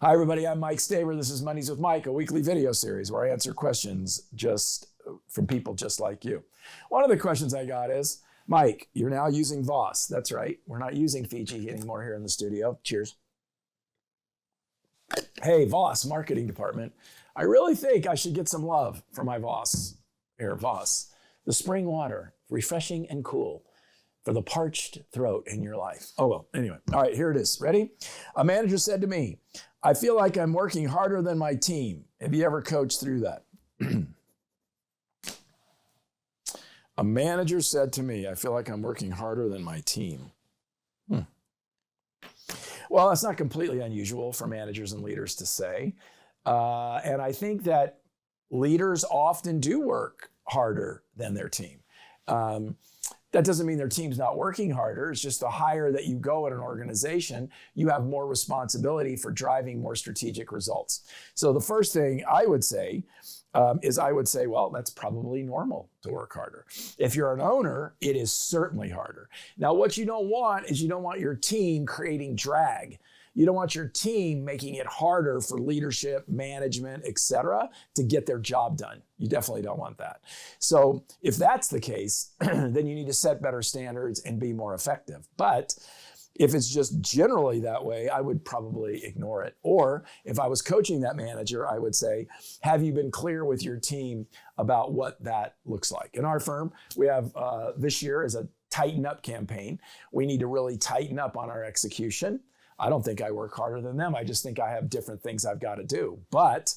Hi, everybody. I'm Mike Staver. This is Mondays with Mike, a weekly video series where I answer questions just from people just like you. One of the questions I got is, Mike, you're now using Voss. That's right. We're not using Fiji anymore here in the studio. Cheers. Hey, Voss, marketing department. I really think I should get some love for my Voss. Here, Voss. The spring water, refreshing and cool for the parched throat in your life. Oh, well, anyway. All right, here it is. Ready? A manager said to me, I feel like I'm working harder than my team. Have you ever coached through that? A manager said to me, I feel like I'm working harder than my team. Well, that's not completely unusual for managers and leaders to say. And I think that leaders often do work harder than their team. That doesn't mean their team's not working harder. It's just the higher that you go in an organization, you have more responsibility for driving more strategic results. So the first thing I would say is well, that's probably normal to work harder. If you're an owner, it is certainly harder. Now, what you don't want is you don't want your team creating drag. You don't want your team making it harder for leadership, management, et cetera, to get their job done. You definitely don't want that. So if that's the case, then you need to set better standards and be more effective. But if it's just generally that way, I would probably ignore it. Or if I was coaching that manager, I would say, have you been clear with your team about what that looks like? In our firm, we have this year is a tighten up campaign. We need to really tighten up on our execution. I don't think I work harder than them. I just think I have different things I've got to do. But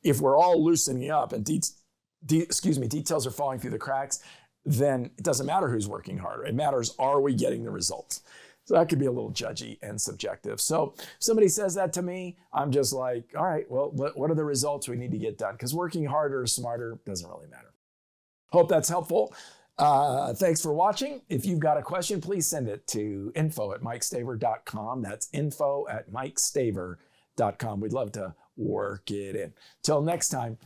if we're all loosening up and details are falling through the cracks, then it doesn't matter who's working harder. It matters, are we getting the results? So that could be a little judgy and subjective. So if somebody says that to me, I'm just like, all right, well, what are the results we need to get done? Because working harder or smarter doesn't really matter. Hope that's helpful. Thanks for watching. If you've got a question, please send it to info@mikestaver.com. That's info@mikestaver.com. We'd love to work it in. Till next time,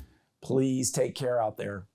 please take care out there.